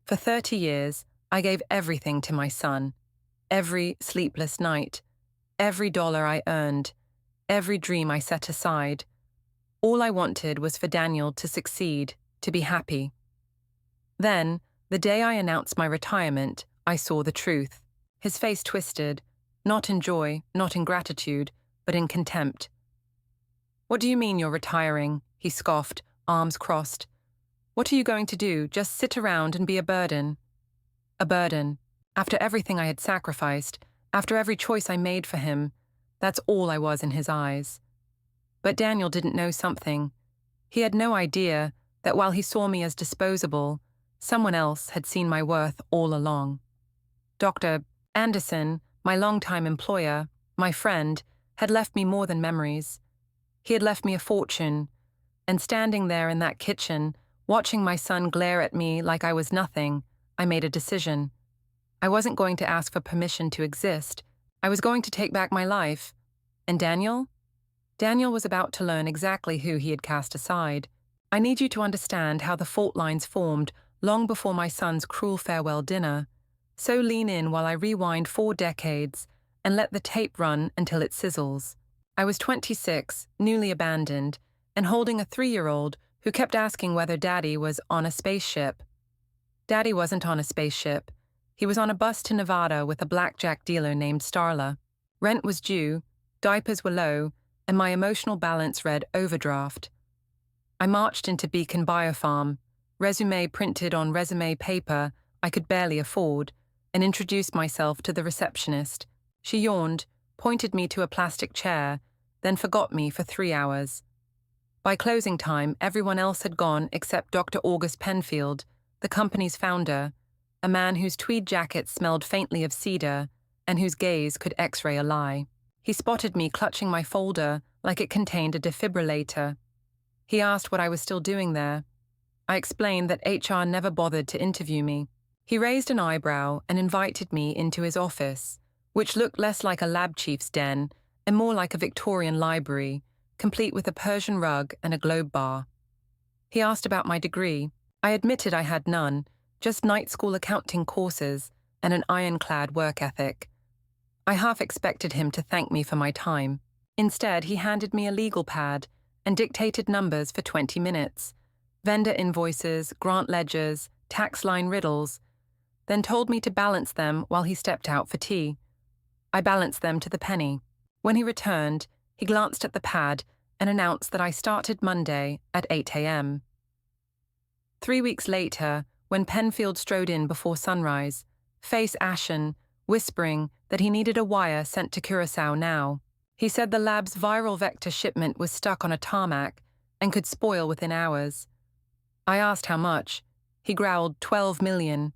For 30 years, I gave everything to my son. Every sleepless night, every dollar I earned, every dream I set aside. All I wanted was for Daniel to succeed, to be happy. Then, the day I announced my retirement, I saw the truth. His face twisted, not in joy, not in gratitude, but in contempt. "What do you mean you're retiring?" he scoffed, arms crossed. "What are you going to do, just sit around and be a burden?" A burden. After everything I had sacrificed, after every choice I made for him, that's all I was in his eyes. But Daniel didn't know something. He had no idea that while he saw me as disposable, someone else had seen my worth all along. Dr. Anderson, my longtime employer, my friend, had left me more than memories. He had left me a fortune, and standing there in that kitchen, watching my son glare at me like I was nothing, I made a decision. I wasn't going to ask for permission to exist. I was going to take back my life. And Daniel? Daniel was about to learn exactly who he had cast aside. I need you to understand how the fault lines formed long before my son's cruel farewell dinner. So lean in while I rewind 4 decades and let the tape run until it sizzles. I was 26, newly abandoned, and holding a 3-year-old who kept asking whether Daddy was on a spaceship. Daddy wasn't on a spaceship. He was on a bus to Nevada with a blackjack dealer named Starla. Rent was due, diapers were low, and my emotional balance read overdraft. I marched into Beacon Biofarm, resume printed on resume paper I could barely afford, and introduced myself to the receptionist. She yawned, pointed me to a plastic chair, then forgot me for 3 hours. By closing time, everyone else had gone except Dr. August Penfield, the company's founder, a man whose tweed jacket smelled faintly of cedar and whose gaze could x-ray a lie. He spotted me clutching my folder like it contained a defibrillator. He asked what I was still doing there. I explained that HR never bothered to interview me. He raised an eyebrow and invited me into his office, which looked less like a lab chief's den and more like a Victorian library, complete with a Persian rug and a globe bar. He asked about my degree. I admitted I had none, just night school accounting courses and an ironclad work ethic. I half expected him to thank me for my time. Instead, he handed me a legal pad and dictated numbers for 20 minutes, vendor invoices, grant ledgers, tax line riddles, then told me to balance them while he stepped out for tea. I balanced them to the penny. When he returned, he glanced at the pad and announced that I started Monday at 8 a.m. 3 weeks later, when Penfield strode in before sunrise, face ashen, whispering that he needed a wire sent to Curacao now. He said the lab's viral vector shipment was stuck on a tarmac and could spoil within hours. I asked how much. He growled 12 million.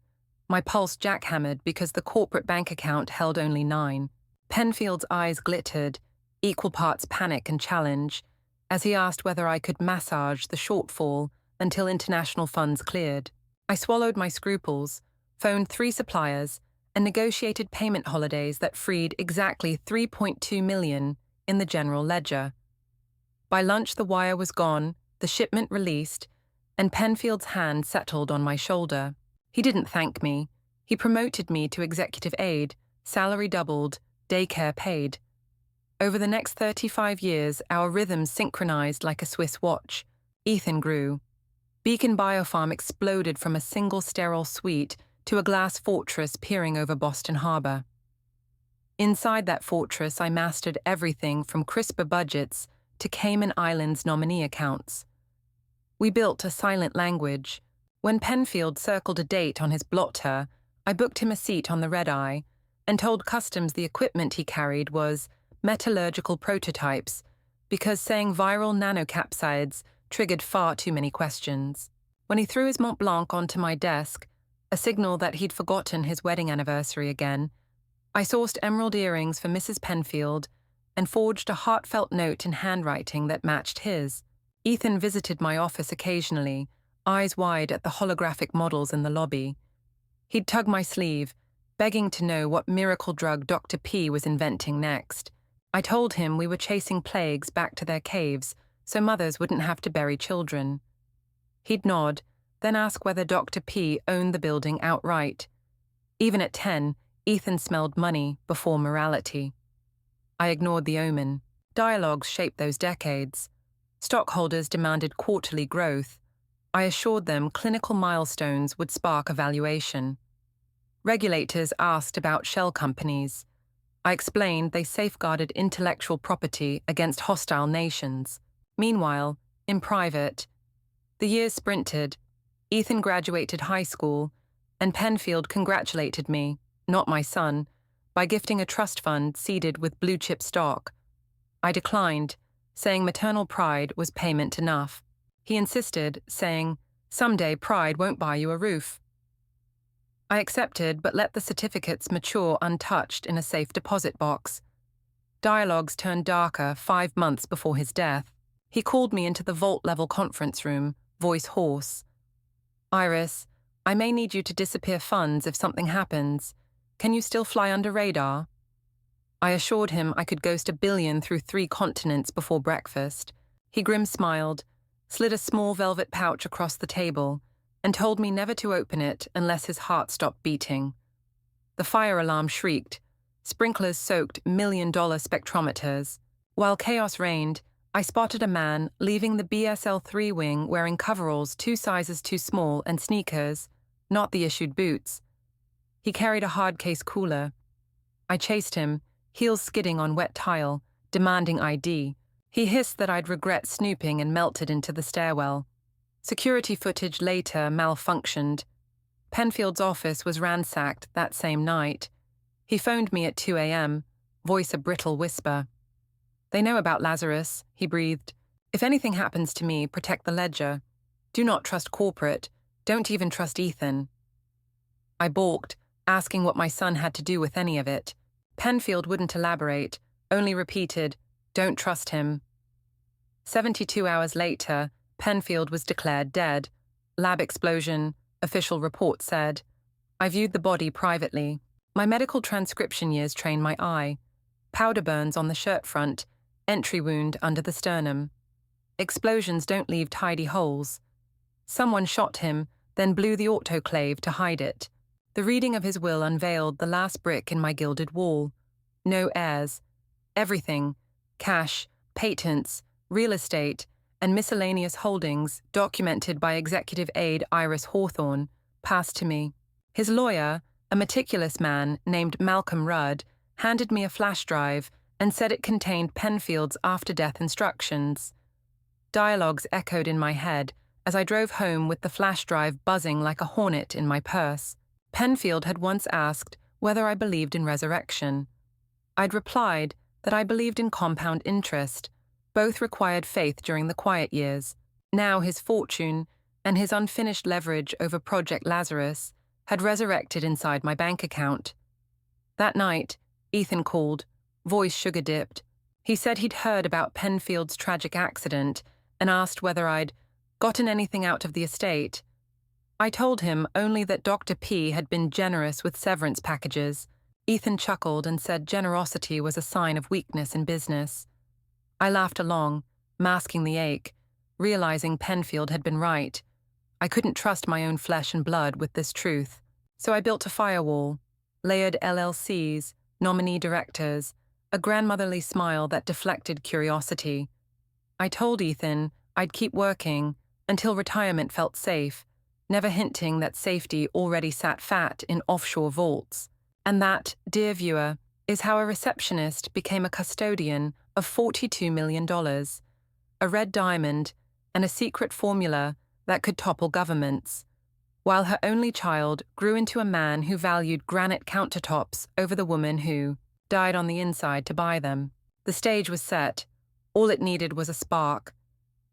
My pulse jackhammered because the corporate bank account held only 9. Penfield's eyes glittered, equal parts panic and challenge, as he asked whether I could massage the shortfall until international funds cleared. I swallowed my scruples, phoned 3 suppliers, and negotiated payment holidays that freed exactly 3.2 million in the general ledger. By lunch the wire was gone, the shipment released, and Penfield's hand settled on my shoulder. He didn't thank me. He promoted me to executive aide, salary doubled, daycare paid. Over the next 35 years, our rhythms synchronized like a Swiss watch. Ethan grew. Beacon Biofarm exploded from a single sterile suite to a glass fortress peering over Boston Harbor. Inside that fortress, I mastered everything from CRISPR budgets to Cayman Islands nominee accounts. We built a silent language. When Penfield circled a date on his blotter, I booked him a seat on the red-eye and told Customs the equipment he carried was metallurgical prototypes because saying viral nanocapsids triggered far too many questions. When he threw his Mont Blanc onto my desk, a signal that he'd forgotten his wedding anniversary again, I sourced emerald earrings for Mrs. Penfield and forged a heartfelt note in handwriting that matched his. Ethan visited my office occasionally, eyes wide at the holographic models in the lobby. He'd tug my sleeve, begging to know what miracle drug Dr. P was inventing next. I told him we were chasing plagues back to their caves so mothers wouldn't have to bury children. He'd nod, then ask whether Dr. P owned the building outright. Even at 10, Ethan smelled money before morality. I ignored the omen. Dialogues shaped those decades. Stockholders demanded quarterly growth. I assured them clinical milestones would spark evaluation. Regulators asked about shell companies. I explained they safeguarded intellectual property against hostile nations. Meanwhile, in private, the years sprinted. Ethan graduated high school, and Penfield congratulated me, not my son, by gifting a trust fund seeded with blue-chip stock. I declined, saying maternal pride was payment enough. He insisted, saying, "Someday pride won't buy you a roof." I accepted but let the certificates mature untouched in a safe deposit box. Dialogues turned darker 5 months before his death. He called me into the vault-level conference room, voice hoarse. "Iris, I may need you to disappear funds if something happens. Can you still fly under radar?" I assured him I could ghost $1 billion through 3 continents before breakfast. He grim-smiled, slid a small velvet pouch across the table, and told me never to open it unless his heart stopped beating. The fire alarm shrieked. Sprinklers soaked $1 million spectrometers. While chaos reigned, I spotted a man leaving the BSL-3 wing wearing coveralls 2 sizes too small and sneakers, not the issued boots. He carried a hard case cooler. I chased him, heels skidding on wet tile, demanding ID. He hissed that I'd regret snooping and melted into the stairwell. Security footage later malfunctioned. Penfield's office was ransacked that same night. He phoned me at 2 a.m., voice a brittle whisper. "They know about Lazarus," he breathed. "If anything happens to me, protect the ledger. Do not trust corporate. Don't even trust Ethan." I balked, asking what my son had to do with any of it. Penfield wouldn't elaborate, only repeated, "Don't trust him." 72 hours later, Penfield was declared dead. Lab explosion, official report said. I viewed the body privately. My medical transcription years trained my eye. Powder burns on the shirt front, entry wound under the sternum. Explosions don't leave tidy holes. Someone shot him, then blew the autoclave to hide it. The reading of his will unveiled the last brick in my gilded wall. No heirs. Everything, cash, patents, real estate, and miscellaneous holdings, documented by Executive Aide Iris Hawthorne, passed to me. His lawyer, a meticulous man named Malcolm Rudd, handed me a flash drive and said it contained Penfield's after-death instructions. Dialogues echoed in my head as I drove home with the flash drive buzzing like a hornet in my purse. Penfield had once asked whether I believed in resurrection. I'd replied that I believed in compound interest. Both required faith during the quiet years. Now his fortune and his unfinished leverage over Project Lazarus had resurrected inside my bank account. That night, Ethan called, voice sugar-dipped. He said he'd heard about Penfield's tragic accident and asked whether I'd gotten anything out of the estate. I told him only that Dr. P had been generous with severance packages. Ethan chuckled and said generosity was a sign of weakness in business. I laughed along, masking the ache, realizing Penfield had been right. I couldn't trust my own flesh and blood with this truth. So I built a firewall, layered LLCs, nominee directors, a grandmotherly smile that deflected curiosity. I told Ethan I'd keep working until retirement felt safe, never hinting that safety already sat fat in offshore vaults. And that, dear viewer, is how a receptionist became a custodian of $42 million, a red diamond, and a secret formula that could topple governments, while her only child grew into a man who valued granite countertops over the woman who died on the inside to buy them. The stage was set. All it needed was a spark.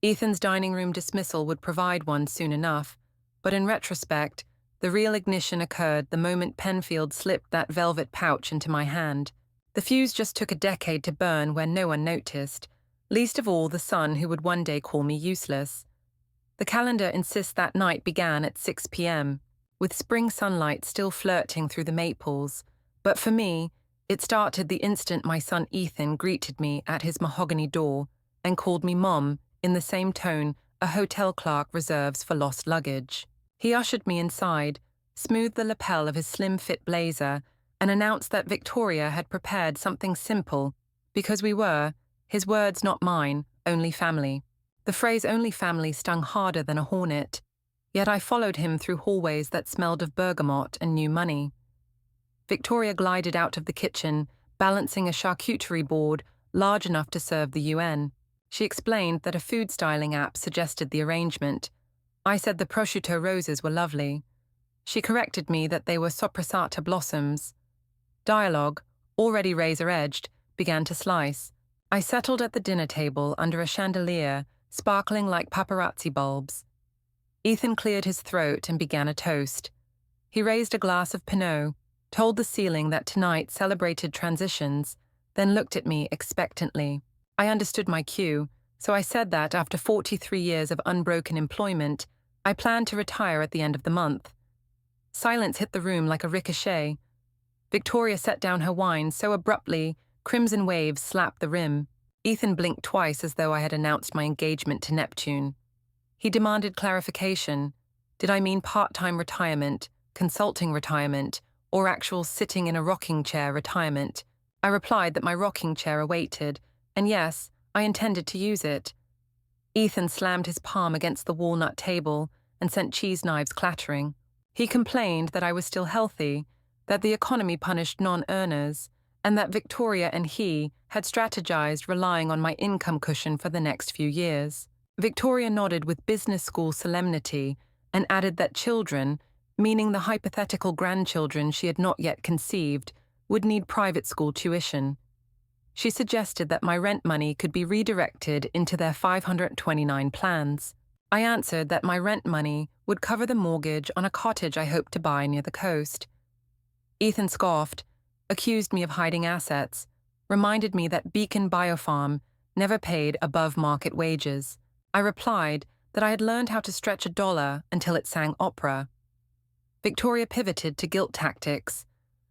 Ethan's dining room dismissal would provide one soon enough, but in retrospect, the real ignition occurred the moment Penfield slipped that velvet pouch into my hand. The fuse just took a decade to burn where no one noticed, least of all the son who would one day call me useless. The calendar insists that night began at 6 p.m., with spring sunlight still flirting through the maples, but for me, it started the instant my son Ethan greeted me at his mahogany door and called me Mom in the same tone a hotel clerk reserves for lost luggage. He ushered me inside, smoothed the lapel of his slim-fit blazer, and announced that Victoria had prepared something simple, because we were, his words not mine, only family. The phrase only family stung harder than a hornet, yet I followed him through hallways that smelled of bergamot and new money. Victoria glided out of the kitchen, balancing a charcuterie board large enough to serve the UN. She explained that a food styling app suggested the arrangement. I said the prosciutto roses were lovely. She corrected me that they were sopressata blossoms. Dialogue, already razor-edged, began to slice. I settled at the dinner table under a chandelier, sparkling like paparazzi bulbs. Ethan cleared his throat and began a toast. He raised a glass of Pinot, told the ceiling that tonight celebrated transitions, then looked at me expectantly. I understood my cue, so I said that after 43 years of unbroken employment, I planned to retire at the end of the month. Silence hit the room like a ricochet. Victoria set down her wine so abruptly, crimson waves slapped the rim. Ethan blinked twice as though I had announced my engagement to Neptune. He demanded clarification. Did I mean part-time retirement, consulting retirement, or actual sitting in a rocking chair retirement? I replied that my rocking chair awaited, and yes, I intended to use it. Ethan slammed his palm against the walnut table and sent cheese knives clattering. He complained that I was still healthy, that the economy punished non-earners, and that Victoria and he had strategized relying on my income cushion for the next few years. Victoria nodded with business school solemnity and added that children, meaning the hypothetical grandchildren she had not yet conceived, would need private school tuition. She suggested that my rent money could be redirected into their 529 plans. I answered that my rent money would cover the mortgage on a cottage I hoped to buy near the coast. Ethan scoffed, accused me of hiding assets, reminded me that Beacon Biofarm never paid above-market wages. I replied that I had learned how to stretch a dollar until it sang opera. Victoria pivoted to guilt tactics.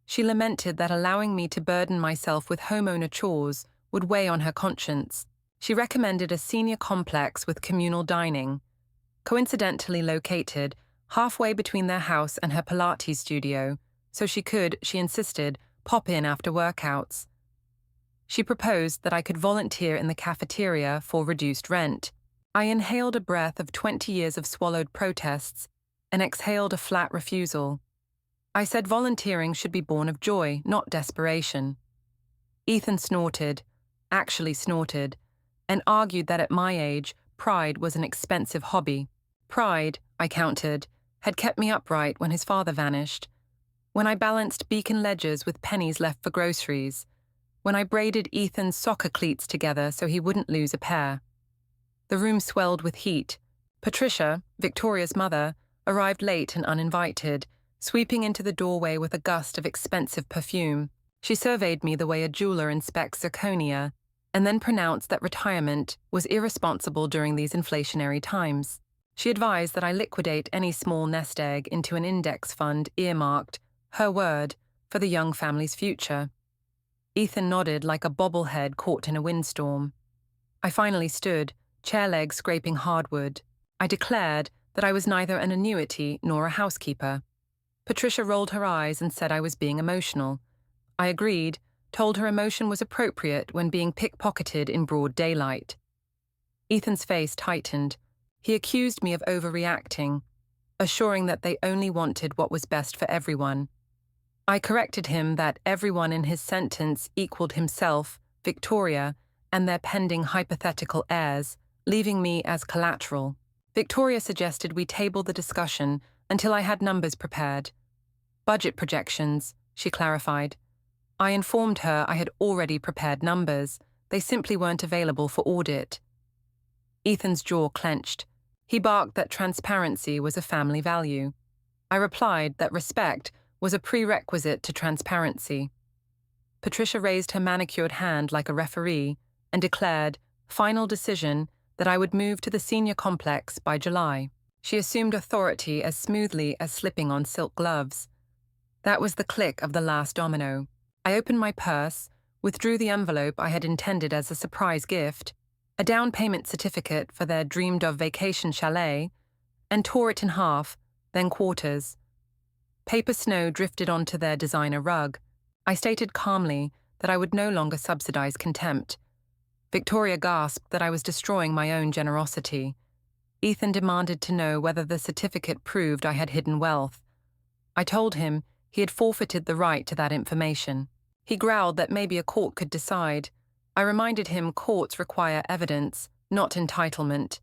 She lamented that allowing me to burden myself with homeowner chores would weigh on her conscience. She recommended a senior complex with communal dining, coincidentally located halfway between their house and her Pilates studio, so she could, she insisted, pop in after workouts. She proposed that I could volunteer in the cafeteria for reduced rent. I inhaled a breath of 20 years of swallowed protests and exhaled a flat refusal. I said volunteering should be born of joy, not desperation. Ethan snorted, actually snorted, and argued that at my age, pride was an expensive hobby. Pride, I countered, had kept me upright when his father vanished, when I balanced Beacon ledgers with pennies left for groceries, when I braided Ethan's soccer cleats together so he wouldn't lose a pair. The room swelled with heat. Patricia, Victoria's mother, arrived late and uninvited, sweeping into the doorway with a gust of expensive perfume. She surveyed me the way a jeweler inspects zirconia, and then pronounced that retirement was irresponsible during these inflationary times. She advised that I liquidate any small nest egg into an index fund earmarked, her word, for the young family's future. Ethan nodded like a bobblehead caught in a windstorm. I finally stood, chair legs scraping hardwood. I declared that I was neither an annuity nor a housekeeper. Patricia rolled her eyes and said I was being emotional. I agreed, told her emotion was appropriate when being pickpocketed in broad daylight. Ethan's face tightened. He accused me of overreacting, assuring that they only wanted what was best for everyone. I corrected him that everyone in his sentence equaled himself, Victoria, and their pending hypothetical heirs, leaving me as collateral. Victoria suggested we table the discussion until I had numbers prepared. Budget projections, she clarified. I informed her I had already prepared numbers. They simply weren't available for audit. Ethan's jaw clenched. He barked that transparency was a family value. I replied that respect was a prerequisite to transparency. Patricia raised her manicured hand like a referee and declared, final decision, that I would move to the senior complex by July. She assumed authority as smoothly as slipping on silk gloves. That was the click of the last domino. I opened my purse, withdrew the envelope I had intended as a surprise gift, a down payment certificate for their dreamed-of vacation chalet, and tore it in half, then quarters. Paper snow drifted onto their designer rug. I stated calmly that I would no longer subsidize contempt. Victoria gasped that I was destroying my own generosity. Ethan demanded to know whether the certificate proved I had hidden wealth. I told him he had forfeited the right to that information. He growled that maybe a court could decide. I reminded him courts require evidence, not entitlement.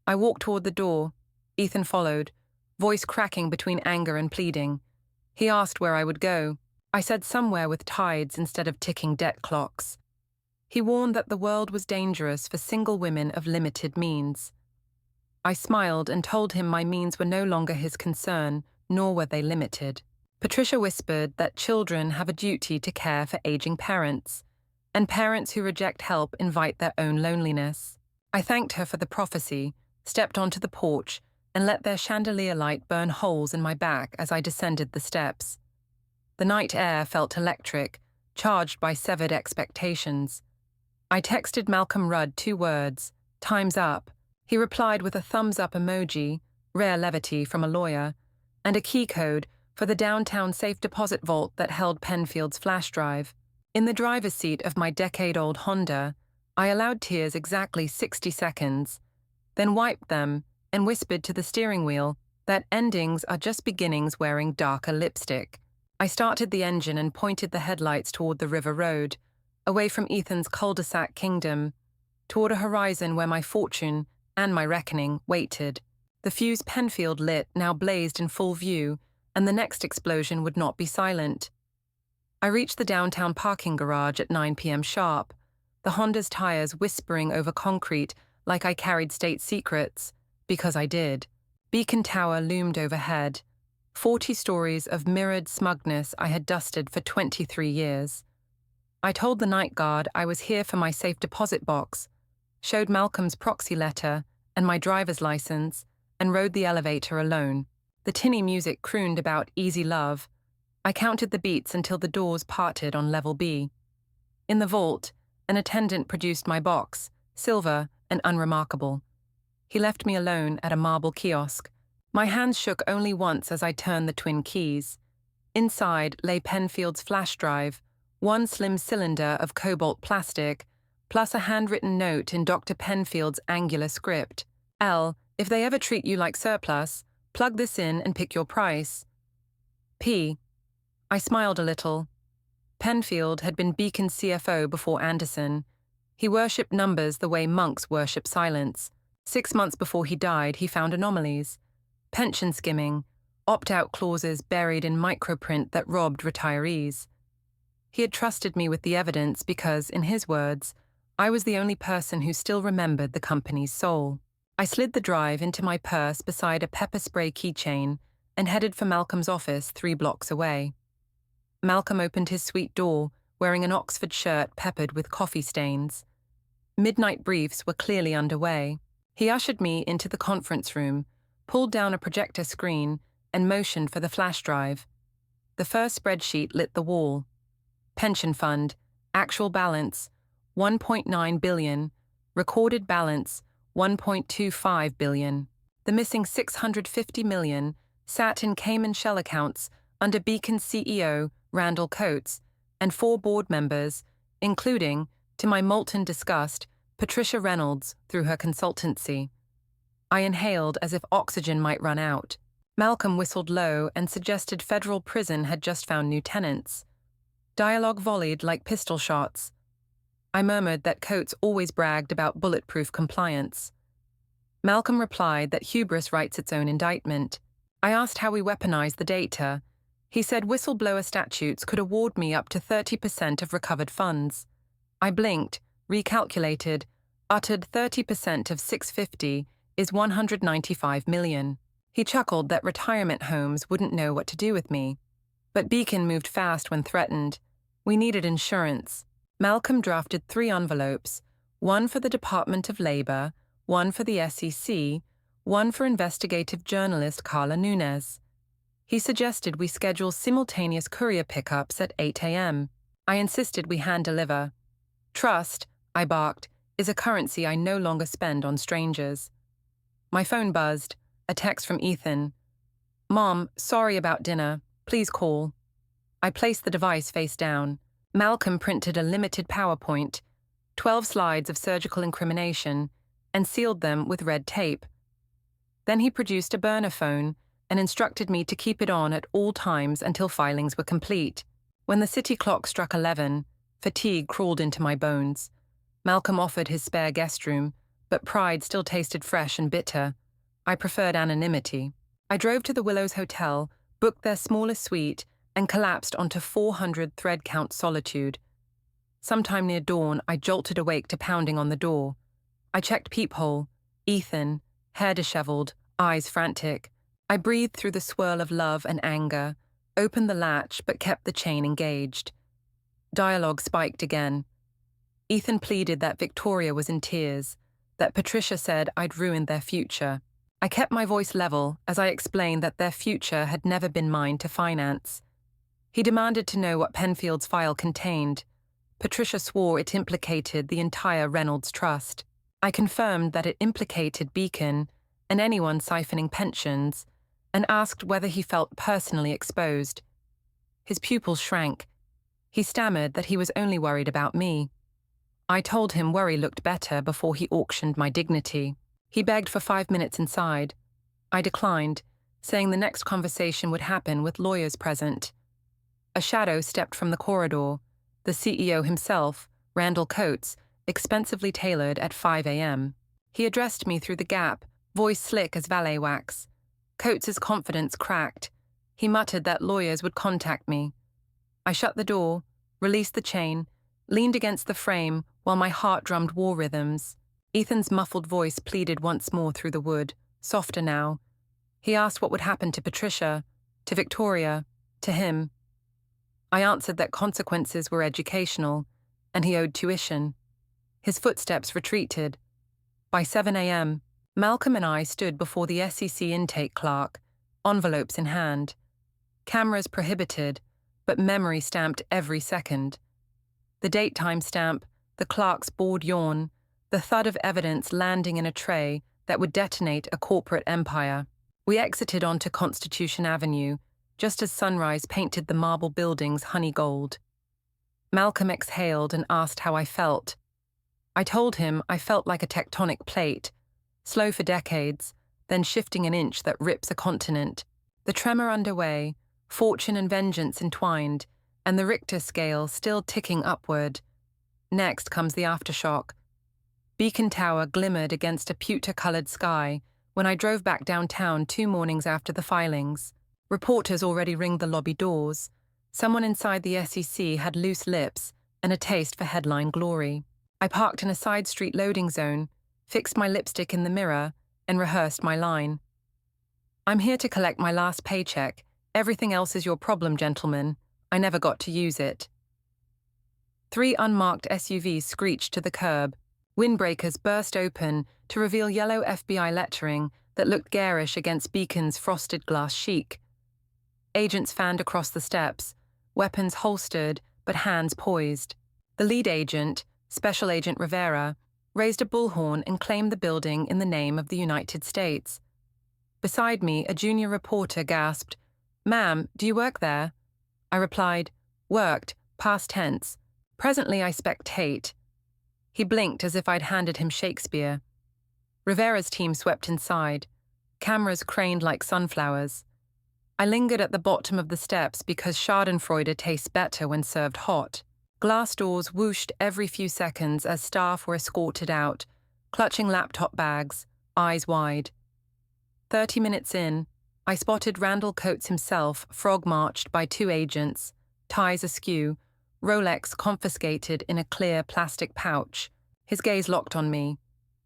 I walked toward the door. Ethan followed, voice cracking between anger and pleading. He asked where I would go. I said somewhere with tides instead of ticking debt clocks. He warned that the world was dangerous for single women of limited means. I smiled and told him my means were no longer his concern, nor were they limited. Patricia whispered that children have a duty to care for aging parents, and parents who reject help invite their own loneliness. I thanked her for the prophecy, stepped onto the porch, and let their chandelier light burn holes in my back as I descended the steps. The night air felt electric, charged by severed expectations. I texted Malcolm Rudd 2 words, "Time's up." He replied with a thumbs-up emoji, rare levity from a lawyer, and a key code for the downtown safe deposit vault that held Penfield's flash drive. In the driver's seat of my decade-old Honda, I allowed tears exactly 60 seconds, then wiped them and whispered to the steering wheel that endings are just beginnings wearing darker lipstick. I started the engine and pointed the headlights toward the river road, away from Ethan's cul-de-sac kingdom, toward a horizon where my fortune and my reckoning waited. The fuse Penfield lit now blazed in full view, and the next explosion would not be silent. I reached the downtown parking garage at 9 p.m. sharp, the Honda's tires whispering over concrete like I carried state secrets, because I did. Beacon Tower loomed overhead, 40 stories of mirrored smugness I had dusted for 23 years. I told the night guard I was here for my safe deposit box, showed Malcolm's proxy letter and my driver's license, and rode the elevator alone. The tinny music crooned about easy love. I counted the beats until the doors parted on level B. In the vault, an attendant produced my box, silver and unremarkable. He left me alone at a marble kiosk. My hands shook only once as I turned the twin keys. Inside lay Penfield's flash drive, one slim cylinder of cobalt plastic, plus a handwritten note in Dr. Penfield's angular script. "L, if they ever treat you like surplus, plug this in and pick your price." P. I smiled a little. Penfield had been Beacon's CFO before Anderson. He worshipped numbers the way monks worship silence. 6 months before he died, he found anomalies. Pension skimming, opt-out clauses buried in microprint that robbed retirees. He had trusted me with the evidence because, in his words, I was the only person who still remembered the company's soul. I slid the drive into my purse beside a pepper spray keychain and headed for Malcolm's office 3 blocks away. Malcolm opened his suite door, wearing an Oxford shirt peppered with coffee stains. Midnight briefs were clearly underway. He ushered me into the conference room, pulled down a projector screen, and motioned for the flash drive. The first spreadsheet lit the wall. Pension fund, actual balance, 1.9 billion, recorded balance, 1.25 billion. The missing 650 million sat in Cayman shell accounts under Beacon's CEO, Randall Coates, and 4 board members, including, to my molten disgust, Patricia Reynolds through her consultancy. I inhaled as if oxygen might run out. Malcolm whistled low and suggested federal prison had just found new tenants. Dialogue volleyed like pistol shots. I murmured that Coates always bragged about bulletproof compliance. Malcolm replied that hubris writes its own indictment. I asked how we weaponized the data. He said whistleblower statutes could award me up to 30% of recovered funds. I blinked, recalculated, uttered 30% of 650 is 195 million. He chuckled that retirement homes wouldn't know what to do with me. But Beacon moved fast when threatened. We needed insurance. Malcolm drafted 3 envelopes, one for the Department of Labor, one for the SEC, one for investigative journalist Carla Nunez. He suggested we schedule simultaneous courier pickups at 8 a.m. I insisted we hand-deliver. Trust, I barked, is a currency I no longer spend on strangers. My phone buzzed, a text from Ethan. Mom, sorry about dinner. Please call. I placed the device face down. Malcolm printed a limited PowerPoint, 12 slides of surgical incrimination, and sealed them with red tape. Then he produced a burner phone and instructed me to keep it on at all times until filings were complete. When the city clock struck 11, fatigue crawled into my bones. Malcolm offered his spare guest room, but pride still tasted fresh and bitter. I preferred anonymity. I drove to the Willows Hotel, booked their smallest suite, and collapsed onto 400 thread count solitude. Sometime near dawn, I jolted awake to pounding on the door. I checked peephole. Ethan, hair disheveled, eyes frantic. I breathed through the swirl of love and anger, opened the latch but kept the chain engaged. Dialogue spiked again. Ethan pleaded that Victoria was in tears, that Patricia said I'd ruined their future. I kept my voice level as I explained that their future had never been mine to finance. He demanded to know what Penfield's file contained. Patricia swore it implicated the entire Reynolds Trust. I confirmed that it implicated Beacon and anyone siphoning pensions, and asked whether he felt personally exposed. His pupils shrank. He stammered that he was only worried about me. I told him worry looked better before he auctioned my dignity. He begged for 5 minutes inside. I declined, saying the next conversation would happen with lawyers present. A shadow stepped from the corridor, the CEO himself, Randall Coates, expensively tailored at 5 a.m. He addressed me through the gap, voice slick as valet wax. Coates's confidence cracked. He muttered that lawyers would contact me. I shut the door, released the chain, leaned against the frame while my heart drummed war rhythms. Ethan's muffled voice pleaded once more through the wood, softer now. He asked what would happen to Patricia, to Victoria, to him. I answered that consequences were educational, and he owed tuition. His footsteps retreated. By 7 a.m., Malcolm and I stood before the SEC intake clerk, envelopes in hand. Cameras prohibited, but memory stamped every second. The date time stamp, the clerk's bored yawn, the thud of evidence landing in a tray that would detonate a corporate empire. We exited onto Constitution Avenue, just as sunrise painted the marble buildings honey gold. Malcolm exhaled and asked how I felt. I told him I felt like a tectonic plate, slow for decades, then shifting an inch that rips a continent. The tremor underway, fortune and vengeance entwined, and the Richter scale still ticking upward. Next comes the aftershock. Beacon Tower glimmered against a pewter-coloured sky when I drove back downtown 2 mornings after the filings. Reporters already ringed the lobby doors. Someone inside the SEC had loose lips and a taste for headline glory. I parked in a side street loading zone, fixed my lipstick in the mirror, and rehearsed my line. "I'm here to collect my last paycheck. Everything else is your problem, gentlemen. I never got to use it." 3 unmarked SUVs screeched to the curb. Windbreakers burst open to reveal yellow FBI lettering that looked garish against Beacon's frosted glass chic. Agents fanned across the steps, weapons holstered but hands poised. The lead agent, Special Agent Rivera, raised a bullhorn and claimed the building in the name of the United States. Beside me, a junior reporter gasped, "Ma'am, do you work there?" I replied, "Worked, past tense. Presently I spectate." He blinked as if I'd handed him Shakespeare. Rivera's team swept inside. Cameras craned like sunflowers. I lingered at the bottom of the steps because Schadenfreude tastes better when served hot. Glass doors whooshed every few seconds as staff were escorted out, clutching laptop bags, eyes wide. 30 minutes in, I spotted Randall Coates himself frog-marched by 2 agents, ties askew, Rolex confiscated in a clear plastic pouch. His gaze locked on me.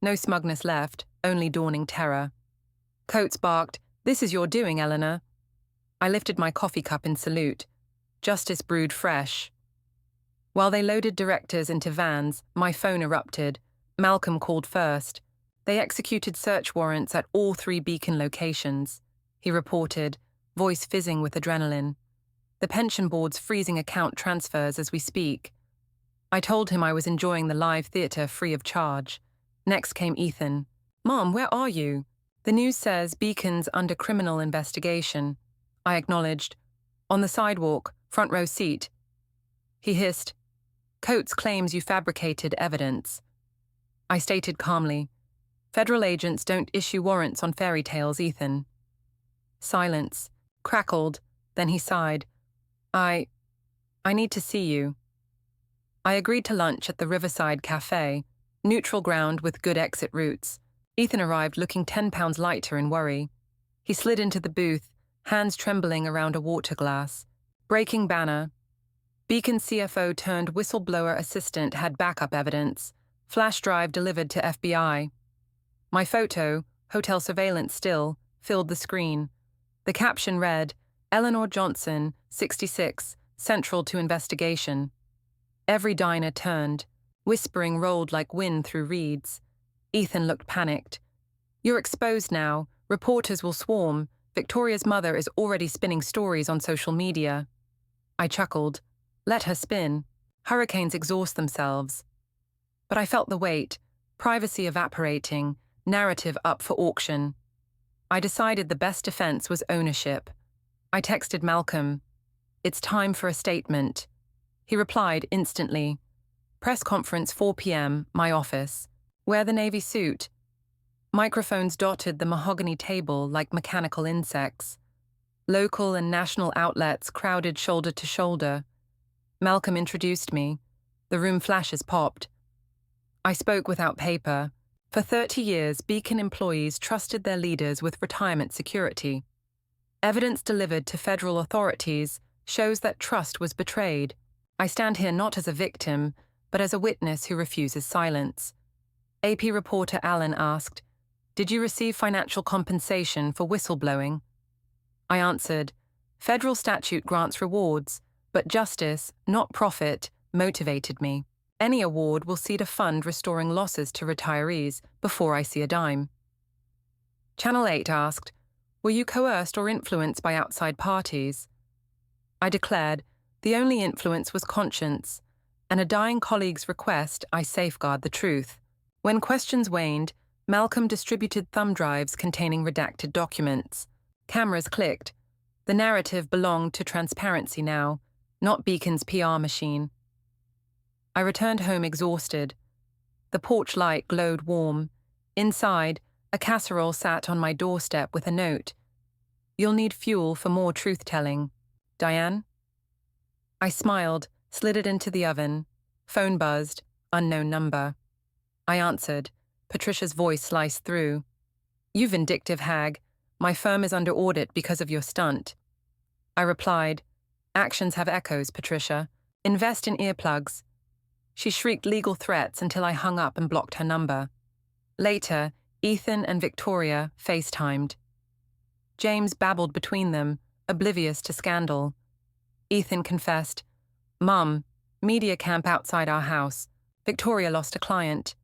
No smugness left, only dawning terror. Coates barked, "This is your doing, Eleanor." I lifted my coffee cup in salute. Justice brewed fresh. While they loaded directors into vans, my phone erupted. Malcolm called first. They executed search warrants at all 3 Beacon locations, he reported, voice fizzing with adrenaline. The pension board's freezing account transfers as we speak. I told him I was enjoying the live theatre free of charge. Next came Ethan. "Mom, where are you?" The news says Beacon's under criminal investigation. I acknowledged. On the sidewalk, front row seat. He hissed, Coates claims you fabricated evidence. I stated calmly, federal agents don't issue warrants on fairy tales, Ethan. Silence. Crackled. Then he sighed. I need to see you. I agreed to lunch at the Riverside Cafe, neutral ground with good exit routes. Ethan arrived looking 10 pounds lighter in worry. He slid into the booth, hands trembling around a water glass. Breaking banner. Beacon CFO turned whistleblower assistant had backup evidence. Flash drive delivered to FBI. My photo, hotel surveillance still, filled the screen. The caption read, Eleanor Johnson, 66, central to investigation. Every diner turned. Whispering rolled like wind through reeds. Ethan looked panicked. You're exposed now. Reporters will swarm. Victoria's mother is already spinning stories on social media. I chuckled. Let her spin. Hurricanes exhaust themselves. But I felt the weight, privacy evaporating, narrative up for auction. I decided the best defense was ownership. I texted Malcolm. It's time for a statement. He replied instantly. Press conference 4 p.m., my office. Wear the navy suit. Microphones dotted the mahogany table like mechanical insects. Local and national outlets crowded shoulder to shoulder. Malcolm introduced me. The room flashes popped. I spoke without paper. For 30 years, Beacon employees trusted their leaders with retirement security. Evidence delivered to federal authorities shows that trust was betrayed. I stand here not as a victim, but as a witness who refuses silence. AP reporter Allen asked, Did you receive financial compensation for whistleblowing? I answered, Federal statute grants rewards, but justice, not profit, motivated me. Any award will seed a fund restoring losses to retirees before I see a dime. Channel 8 asked, Were you coerced or influenced by outside parties? I declared, the only influence was conscience, and a dying colleague's request I safeguard the truth. When questions waned, Malcolm distributed thumb drives containing redacted documents. Cameras clicked. The narrative belonged to transparency now, not Beacon's PR machine. I returned home exhausted. The porch light glowed warm. Inside, a casserole sat on my doorstep with a note. You'll need fuel for more truth-telling. Diane? I smiled, slid it into the oven. Phone buzzed, unknown number. I answered. Patricia's voice sliced through. You vindictive hag. My firm is under audit because of your stunt. I replied, Actions have echoes, Patricia. Invest in earplugs. She shrieked legal threats until I hung up and blocked her number. Later, Ethan and Victoria FaceTimed. James babbled between them, oblivious to scandal. Ethan confessed, Mum, media camp outside our house. Victoria lost a client.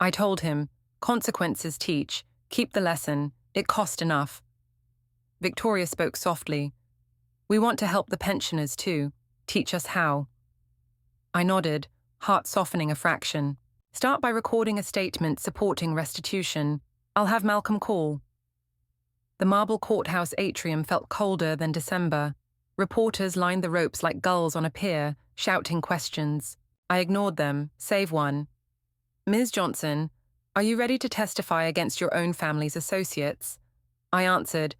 I told him, consequences teach. Keep the lesson. It cost enough. Victoria spoke softly. We want to help the pensioners too. Teach us how. I nodded, heart softening a fraction. Start by recording a statement supporting restitution. I'll have Malcolm call. The marble courthouse atrium felt colder than December. Reporters lined the ropes like gulls on a pier, shouting questions. I ignored them, save one. Ms. Johnson, are you ready to testify against your own family's associates? I answered,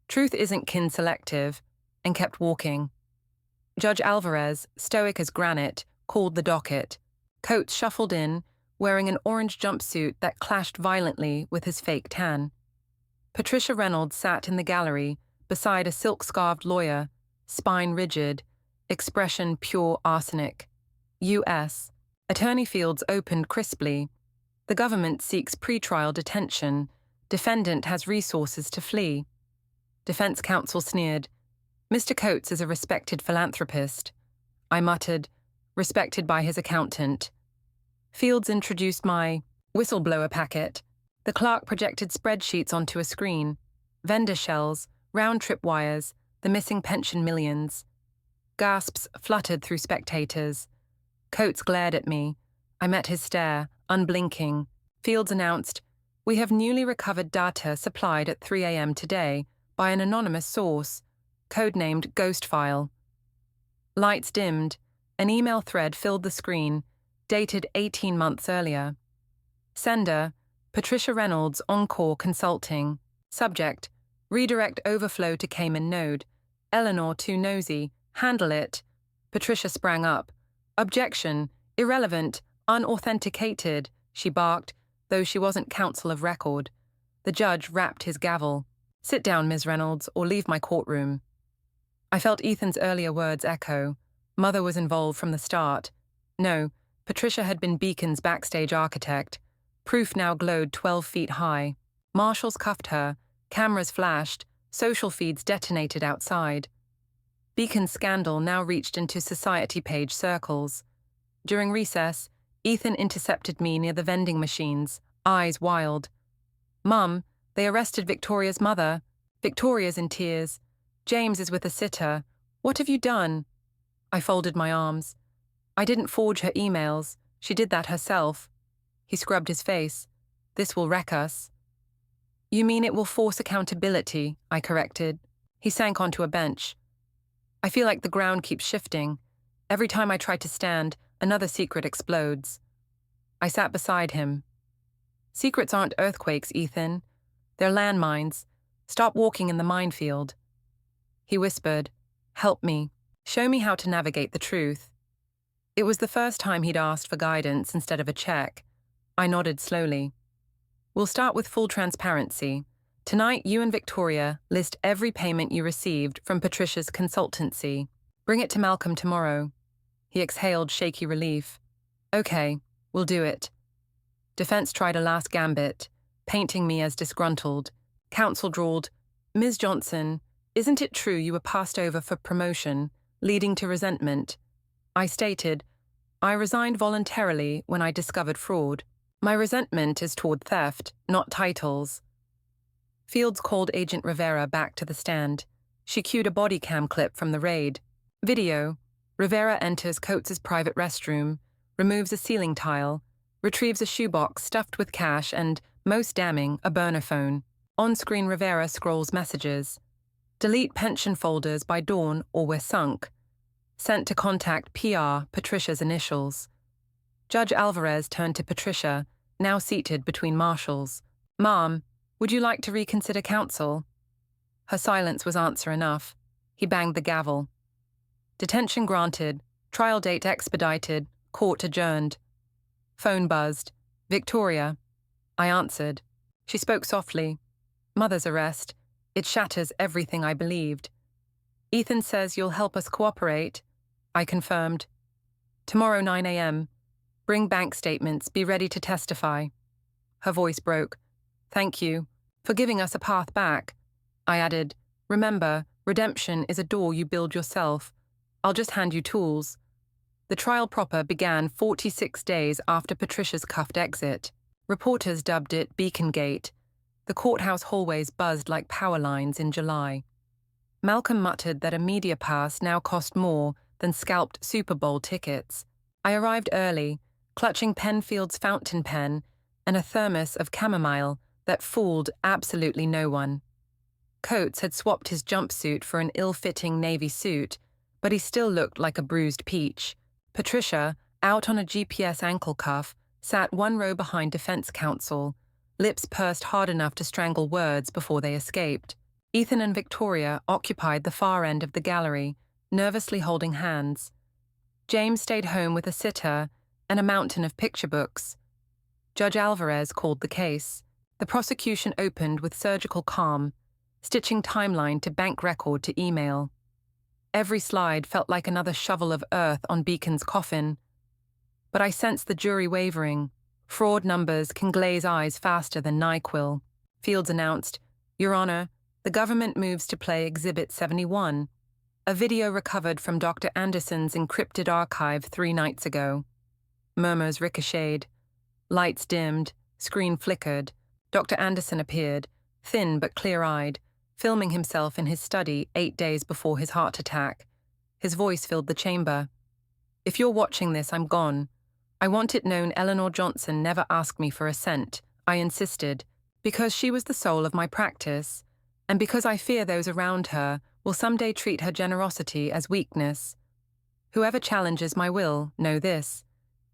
Truth isn't kin-selective, and kept walking. Judge Alvarez, stoic as granite, called the docket. Coates shuffled in, wearing an orange jumpsuit that clashed violently with his fake tan. Patricia Reynolds sat in the gallery, beside a silk-scarved lawyer, spine rigid, expression pure arsenic. U.S. Attorney Fields opened crisply. The government seeks pretrial detention. Defendant has resources to flee. Defense counsel sneered. Mr. Coates is a respected philanthropist. I muttered, respected by his accountant. Fields introduced my whistleblower packet. The clerk projected spreadsheets onto a screen. Vendor shells, round-trip wires, the missing pension millions. Gasps fluttered through spectators. Coates glared at me. I met his stare, unblinking. Fields announced, We have newly recovered data supplied at 3 a.m. today by an anonymous source, codenamed Ghost File. Lights dimmed. An email thread filled the screen, dated 18 months earlier. Sender, Patricia Reynolds, Encore Consulting. Subject, redirect overflow to Cayman node. Eleanor too nosy, handle it. Patricia sprang up. Objection, irrelevant, unauthenticated, she barked, though she wasn't counsel of record. The judge rapped his gavel. Sit down, Ms. Reynolds, or leave my courtroom. I felt Ethan's earlier words echo. Mother was involved from the start. No, Patricia had been Beacon's backstage architect. Proof now glowed 12 feet high. Marshals cuffed her, cameras flashed, social feeds detonated outside. Beacon's scandal now reached into society page circles. During recess, Ethan intercepted me near the vending machines, eyes wild. Mum, they arrested Victoria's mother. Victoria's in tears. James is with a sitter. What have you done? I folded my arms. I didn't forge her emails. She did that herself. He scrubbed his face. This will wreck us. You mean it will force accountability, I corrected. He sank onto a bench. I feel like the ground keeps shifting. Every time I try to stand, another secret explodes. I sat beside him. Secrets aren't earthquakes, Ethan. They're landmines. Stop walking in the minefield. He whispered, help me. Show me how to navigate the truth. It was the first time he'd asked for guidance instead of a check. I nodded slowly. We'll start with full transparency. Tonight, you and Victoria list every payment you received from Patricia's consultancy. Bring it to Malcolm tomorrow. He exhaled shaky relief. Okay, we'll do it. Defense tried a last gambit, painting me as disgruntled. Counsel drawled, Ms. Johnson, isn't it true you were passed over for promotion, leading to resentment? I stated, I resigned voluntarily when I discovered fraud. My resentment is toward theft, not titles. Fields called Agent Rivera back to the stand. She cued a body cam clip from the raid. Video. Rivera enters Coates' private restroom, removes a ceiling tile, retrieves a shoebox stuffed with cash and, most damning, a burner phone. On-screen Rivera scrolls messages. Delete pension folders by dawn or we're sunk. Sent to contact PR, Patricia's initials. Judge Alvarez turned to Patricia, now seated between marshals. Ma'am, would you like to reconsider counsel? Her silence was answer enough. He banged the gavel. Detention granted, trial date expedited, court adjourned. Phone buzzed. Victoria. I answered. She spoke softly. Mother's arrest. It shatters everything I believed. Ethan says you'll help us cooperate. I confirmed. Tomorrow 9 a.m. Bring bank statements, be ready to testify. Her voice broke. Thank you for giving us a path back. I added, remember, redemption is a door you build yourself. I'll just hand you tools. The trial proper began 46 days after Patricia's cuffed exit. Reporters dubbed it Beacon Gate. The courthouse hallways buzzed like power lines in July. Malcolm muttered that a media pass now cost more than scalped Super Bowl tickets. I arrived early, clutching Penfield's fountain pen and a thermos of chamomile that fooled absolutely no one. Coates had swapped his jumpsuit for an ill-fitting navy suit, but he still looked like a bruised peach. Patricia, out on a GPS ankle cuff, sat one row behind defense counsel, lips pursed hard enough to strangle words before they escaped. Ethan and Victoria occupied the far end of the gallery, nervously holding hands. James stayed home with a sitter and a mountain of picture books. Judge Alvarez called the case. The prosecution opened with surgical calm, stitching timeline to bank record to email. Every slide felt like another shovel of earth on Beacon's coffin. But I sensed the jury wavering. Fraud numbers can glaze eyes faster than NyQuil. Fields announced, Your Honor, the government moves to play Exhibit 71, a video recovered from Dr. Anderson's encrypted archive 3 nights ago. Murmurs ricocheted. Lights dimmed, screen flickered. Dr. Anderson appeared, thin but clear-eyed, filming himself in his study 8 days before his heart attack. His voice filled the chamber. If you're watching this, I'm gone. I want it known Eleanor Johnson never asked me for a cent. I insisted. Because she was the soul of my practice, and because I fear those around her will someday treat her generosity as weakness. Whoever challenges my will, know this.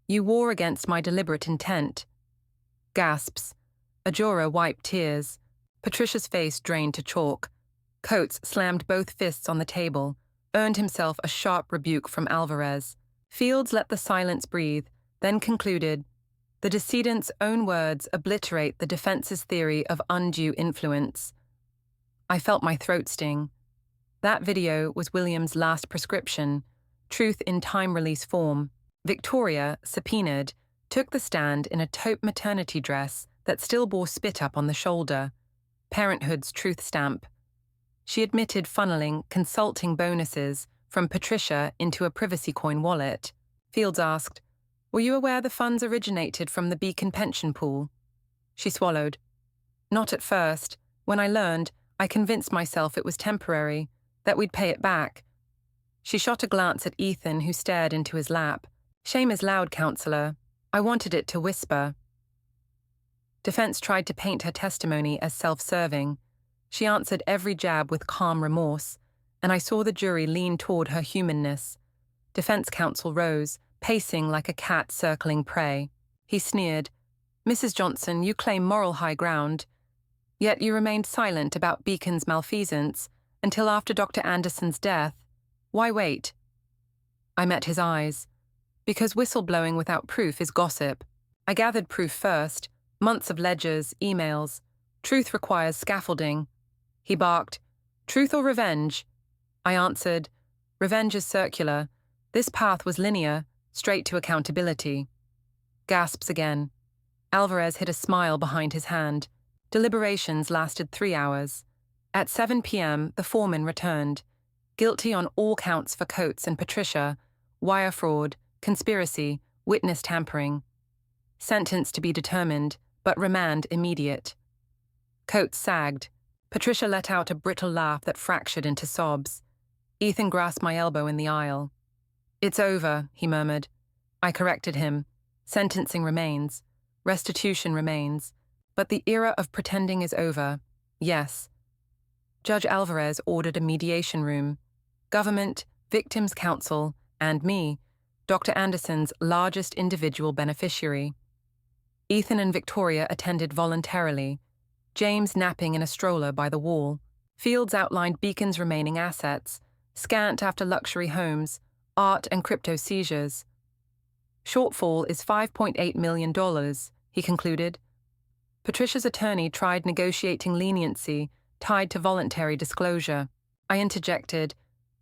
You war against my deliberate intent. Gasps. Ajora wiped tears. Patricia's face drained to chalk. Coates slammed both fists on the table, earned himself a sharp rebuke from Alvarez. Fields let the silence breathe, then concluded, the decedent's own words obliterate the defense's theory of undue influence. I felt my throat sting. That video was William's last prescription, truth in time-release form. Victoria, subpoenaed, took the stand in a taupe maternity dress that still bore spit up on the shoulder, Parenthood's truth stamp. She admitted funneling consulting bonuses from Patricia into a privacy coin wallet. Fields asked, "Were you aware the funds originated from the Beacon pension pool?" She swallowed. "Not at first. When I learned, I convinced myself it was temporary, that we'd pay it back." She shot a glance at Ethan, who stared into his lap. "Shame is loud, Counselor. I wanted it to whisper." Defense tried to paint her testimony as self-serving. She answered every jab with calm remorse, and I saw the jury lean toward her humanness. Defense counsel rose, pacing like a cat circling prey. He sneered, "Mrs. Johnson, you claim moral high ground, yet you remained silent about Beacon's malfeasance until after Dr. Anderson's death. Why wait?" I met his eyes. Because whistleblowing without proof is gossip. I gathered proof first, months of ledgers, emails. Truth requires scaffolding. He barked, "Truth or revenge?" I answered, "Revenge is circular. This path was linear, straight to accountability." Gasps again. Alvarez hid a smile behind his hand. Deliberations lasted 3 hours. At 7 p.m., the foreman returned, guilty on all counts for Coates and Patricia, wire fraud, conspiracy, witness tampering. Sentence to be determined, but remand immediate. Coates sagged. Patricia let out a brittle laugh that fractured into sobs. Ethan grasped my elbow in the aisle. "It's over," he murmured. I corrected him. Sentencing remains. Restitution remains. But the era of pretending is over. Yes. Judge Alvarez ordered a mediation room. Government, Victims' Council, and me, Dr. Anderson's largest individual beneficiary. Ethan and Victoria attended voluntarily, James napping in a stroller by the wall. Fields outlined Beacon's remaining assets, scant after luxury homes, art and crypto seizures. Shortfall is $5.8 million, he concluded. Patricia's attorney tried negotiating leniency tied to voluntary disclosure. I interjected,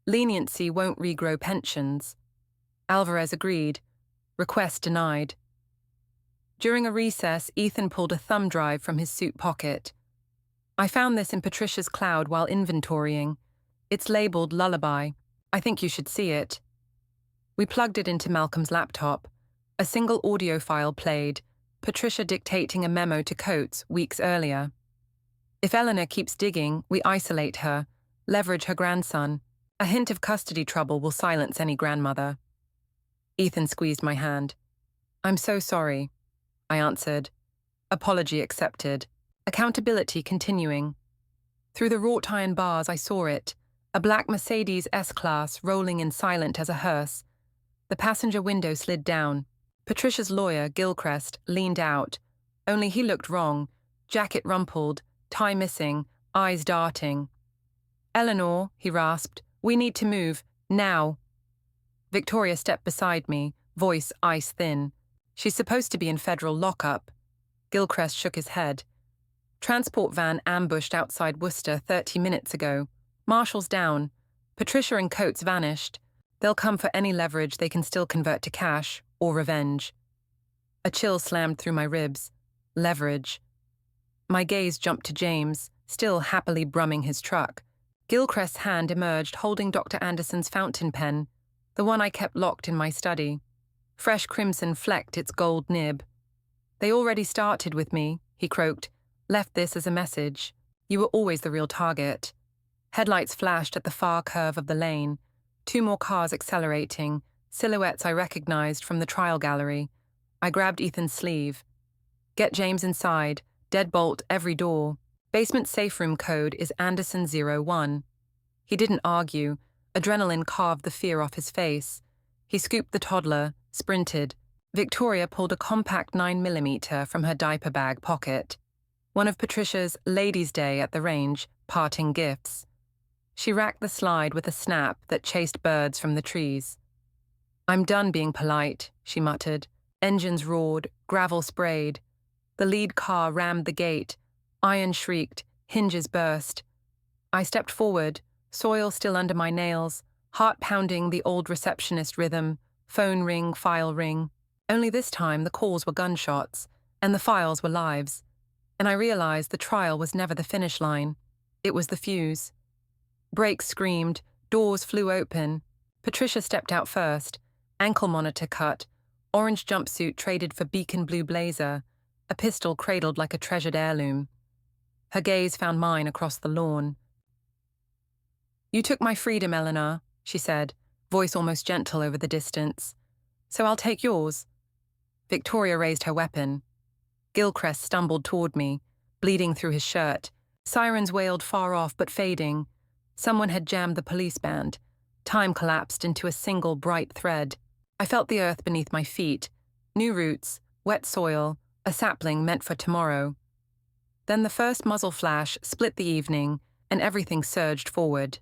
"Leniency won't regrow pensions." Alvarez agreed. Request denied. During a recess, Ethan pulled a thumb drive from his suit pocket. "I found this in Patricia's cloud while inventorying. It's labeled Lullaby. I think you should see it." We plugged it into Malcolm's laptop. A single audio file played, Patricia dictating a memo to Coates weeks earlier. "If Eleanor keeps digging, we isolate her, leverage her grandson. A hint of custody trouble will silence any grandmother." Ethan squeezed my hand. "I'm so sorry," I answered. Apology accepted. Accountability continuing. Through the wrought iron bars I saw it, a black Mercedes S-Class rolling in silent as a hearse. The passenger window slid down. Patricia's lawyer, Gilchrist, leaned out. Only he looked wrong, jacket rumpled, tie missing, eyes darting. "Eleanor," he rasped, "we need to move, now." Victoria stepped beside me, voice ice thin. "She's supposed to be in federal lockup." Gilchrist shook his head. "Transport van ambushed outside Worcester 30 minutes ago. Marshals down. Patricia and Coates vanished. They'll come for any leverage they can still convert to cash, or revenge." A chill slammed through my ribs. Leverage. My gaze jumped to James, still happily brumming his truck. Gilchrist's hand emerged holding Dr. Anderson's fountain pen, the one I kept locked in my study. Fresh crimson flecked its gold nib. "They already started with me," he croaked. "Left this as a message. You were always the real target." Headlights flashed at the far curve of the lane. 2 more cars accelerating, silhouettes I recognized from the trial gallery. I grabbed Ethan's sleeve. "Get James inside. Deadbolt every door. Basement safe room code is Anderson 01. He didn't argue. Adrenaline carved the fear off his face. He scooped the toddler, sprinted. Victoria pulled a compact 9mm from her diaper bag pocket. One of Patricia's Ladies' Day at the range parting gifts. She racked the slide with a snap that chased birds from the trees. "I'm done being polite," she muttered. Engines roared, gravel sprayed. The lead car rammed the gate. Iron shrieked, hinges burst. I stepped forward, soil still under my nails, heart pounding the old receptionist rhythm, phone ring, file ring. Only this time the calls were gunshots, and the files were lives. And I realized the trial was never the finish line. It was the fuse. Brakes screamed, doors flew open. Patricia stepped out first, ankle monitor cut, orange jumpsuit traded for beacon blue blazer, a pistol cradled like a treasured heirloom. Her gaze found mine across the lawn. "You took my freedom, Eleanor," she said, voice almost gentle over the distance. "So I'll take yours." Victoria raised her weapon. Gilchrist stumbled toward me, bleeding through his shirt. Sirens wailed far off but fading. Someone had jammed the police band. Time collapsed into a single bright thread. I felt the earth beneath my feet. New roots, wet soil, a sapling meant for tomorrow. Then the first muzzle flash split the evening, and everything surged forward.